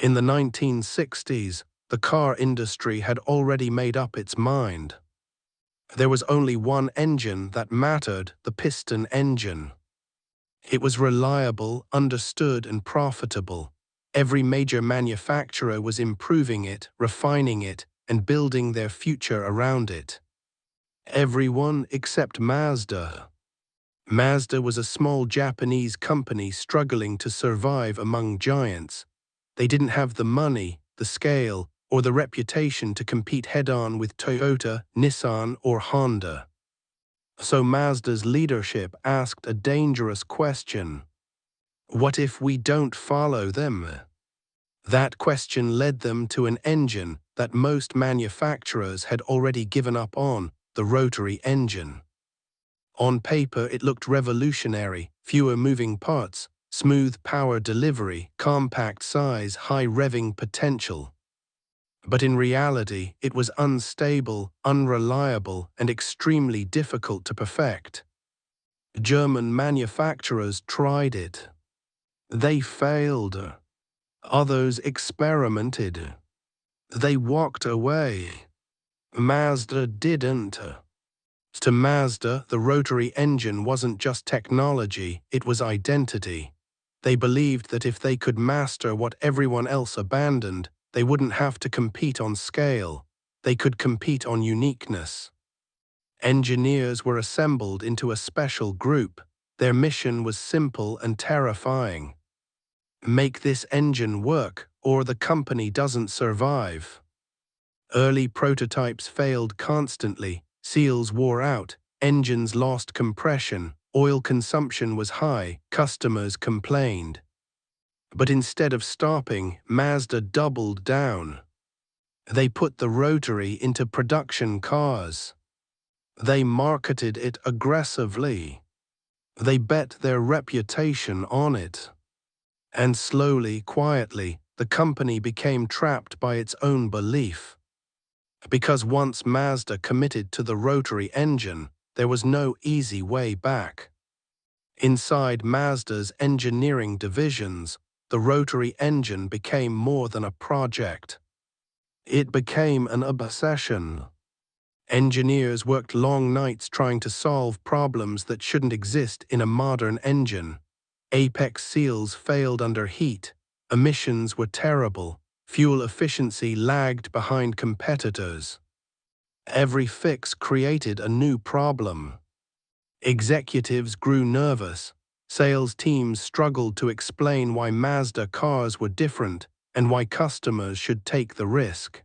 In the 1960s, the car industry had already made up its mind. There was only one engine that mattered, the piston engine. It was reliable, understood, and profitable. Every major manufacturer was improving it, refining it, and building their future around it. Everyone except Mazda. Mazda was a small Japanese company struggling to survive among giants. They didn't have the money, the scale, or the reputation to compete head-on with Toyota, Nissan, or Honda. So Mazda's leadership asked a dangerous question. What if we don't follow them? That question led them to an engine that most manufacturers had already given up on, the rotary engine. On paper, it looked revolutionary: fewer moving parts, smooth power delivery, compact size, high revving potential. But in reality, it was unstable, unreliable, and extremely difficult to perfect. German manufacturers tried it. They failed. Others experimented. They walked away. Mazda didn't. To Mazda, the rotary engine wasn't just technology, it was identity. They believed that if they could master what everyone else abandoned, they wouldn't have to compete on scale. They could compete on uniqueness. Engineers were assembled into a special group. Their mission was simple and terrifying. Make this engine work, or the company doesn't survive. Early prototypes failed constantly. Seals wore out, engines lost compression, oil consumption was high, customers complained. But instead of stopping, Mazda doubled down. They put the rotary into production cars. They marketed it aggressively. They bet their reputation on it. And slowly, quietly, the company became trapped by its own belief. Because once Mazda committed to the rotary engine, there was no easy way back. Inside Mazda's engineering divisions, the rotary engine became more than a project. It became an obsession. Engineers worked long nights trying to solve problems that shouldn't exist in a modern engine. Apex seals failed under heat, emissions were terrible, fuel efficiency lagged behind competitors. Every fix created a new problem. Executives grew nervous. Sales teams struggled to explain why Mazda cars were different and why customers should take the risk.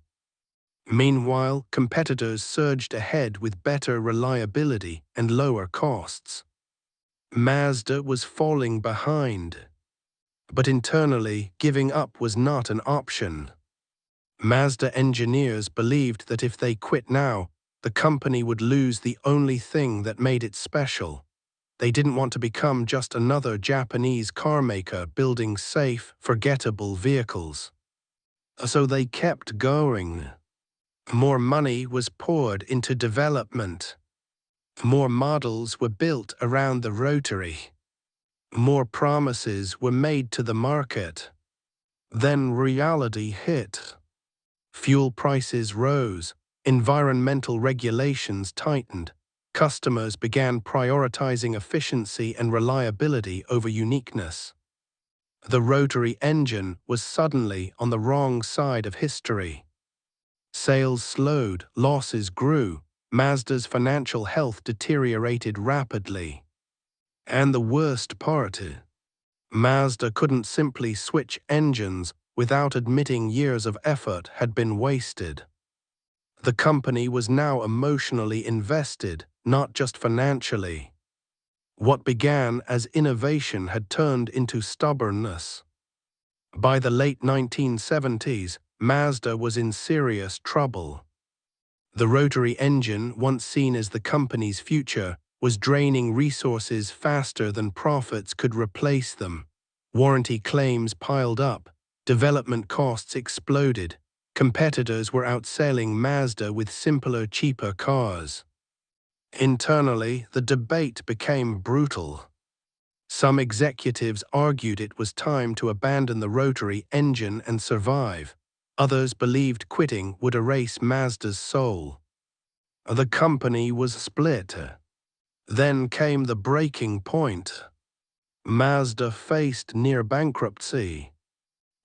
Meanwhile, competitors surged ahead with better reliability and lower costs. Mazda was falling behind. But internally, giving up was not an option. Mazda engineers believed that if they quit now, the company would lose the only thing that made it special. They didn't want to become just another Japanese carmaker building safe, forgettable vehicles. So they kept going. More money was poured into development. More models were built around the rotary. More promises were made to the market. Then reality hit. Fuel prices rose, environmental regulations tightened, customers began prioritizing efficiency and reliability over uniqueness. The rotary engine was suddenly on the wrong side of history. Sales slowed, losses grew, Mazda's financial health deteriorated rapidly. And the worst part, Mazda couldn't simply switch engines without admitting years of effort had been wasted. The company was now emotionally invested, not just financially. What began as innovation had turned into stubbornness. By the late 1970s, Mazda was in serious trouble. The rotary engine, once seen as the company's future, was draining resources faster than profits could replace them. Warranty claims piled up. Development costs exploded. Competitors were outselling Mazda with simpler, cheaper cars. Internally, the debate became brutal. Some executives argued it was time to abandon the rotary engine and survive. Others believed quitting would erase Mazda's soul. The company was split. Then came the breaking point. Mazda faced near bankruptcy.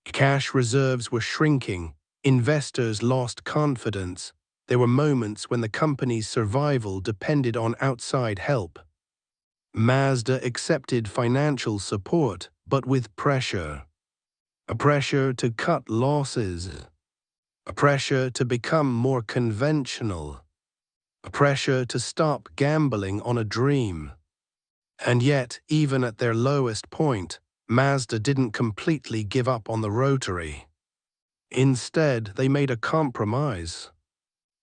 Cash reserves were shrinking. Investors lost confidence. There were moments when the company's survival depended on outside help. Mazda accepted financial support, but with pressure. A pressure to cut losses. A pressure to become more conventional. A pressure to stop gambling on a dream. And yet, even at their lowest point, Mazda didn't completely give up on the rotary. Instead, they made a compromise.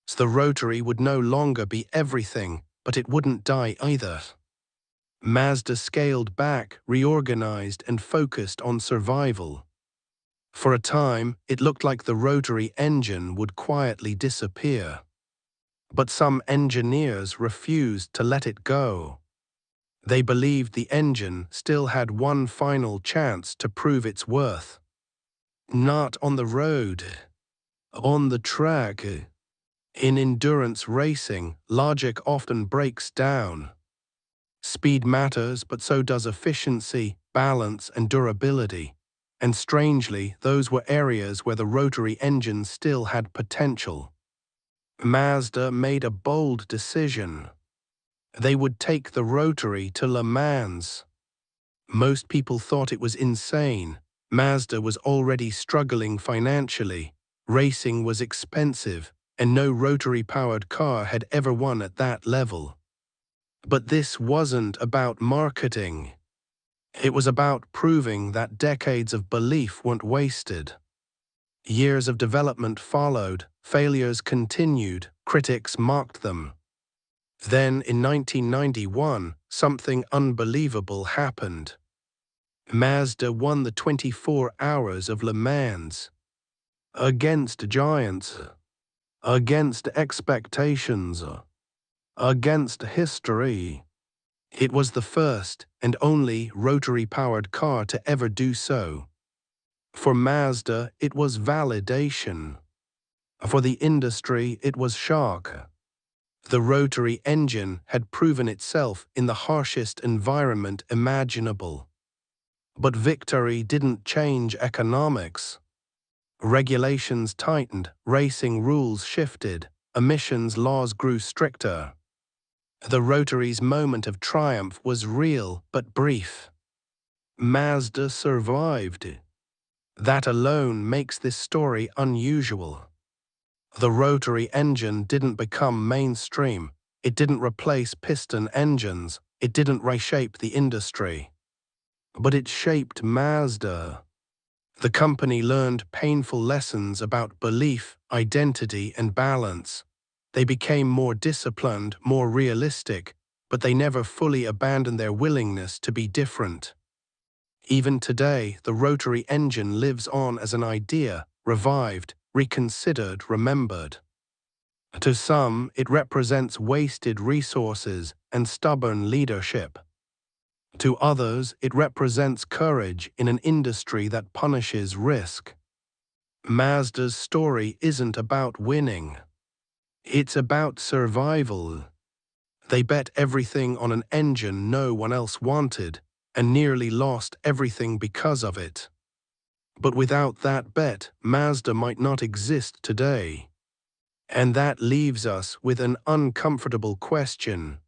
So the rotary would no longer be everything, but it wouldn't die either. Mazda scaled back, reorganized, and focused on survival. For a time, it looked like the rotary engine would quietly disappear. But some engineers refused to let it go. They believed the engine still had one final chance to prove its worth. Not on the road, on the track. In endurance racing, logic often breaks down. Speed matters, but so does efficiency, balance, and durability. And strangely, those were areas where the rotary engine still had potential. Mazda made a bold decision. They would take the rotary to Le Mans. Most people thought it was insane. Mazda was already struggling financially. Racing was expensive, and no rotary-powered car had ever won at that level. But this wasn't about marketing. It was about proving that decades of belief weren't wasted. Years of development followed, failures continued, critics mocked them. Then, in 1991, something unbelievable happened. Mazda won the 24 Hours of Le Mans. Against giants. Against expectations. Against history. It was the first and only rotary-powered car to ever do so. For Mazda, it was validation. For the industry, it was shock. The rotary engine had proven itself in the harshest environment imaginable. But victory didn't change economics. Regulations tightened, racing rules shifted, emissions laws grew stricter. The rotary's moment of triumph was real but brief. Mazda survived. That alone makes this story unusual. The rotary engine didn't become mainstream. It didn't replace piston engines. It didn't reshape the industry. But it shaped Mazda. The company learned painful lessons about belief, identity, and balance. They became more disciplined, more realistic, but they never fully abandoned their willingness to be different. Even today, the rotary engine lives on as an idea, revived, reconsidered, remembered. To some, it represents wasted resources and stubborn leadership. To others, it represents courage in an industry that punishes risk. Mazda's story isn't about winning. It's about survival. They bet everything on an engine no one else wanted, and nearly lost everything because of it. But without that bet, Mazda might not exist today. And that leaves us with an uncomfortable question.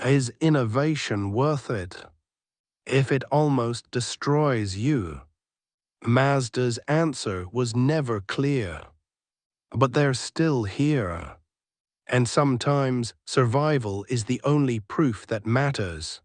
Is innovation worth it? If it almost destroys you? Mazda's answer was never clear. But they're still here. And sometimes survival is the only proof that matters.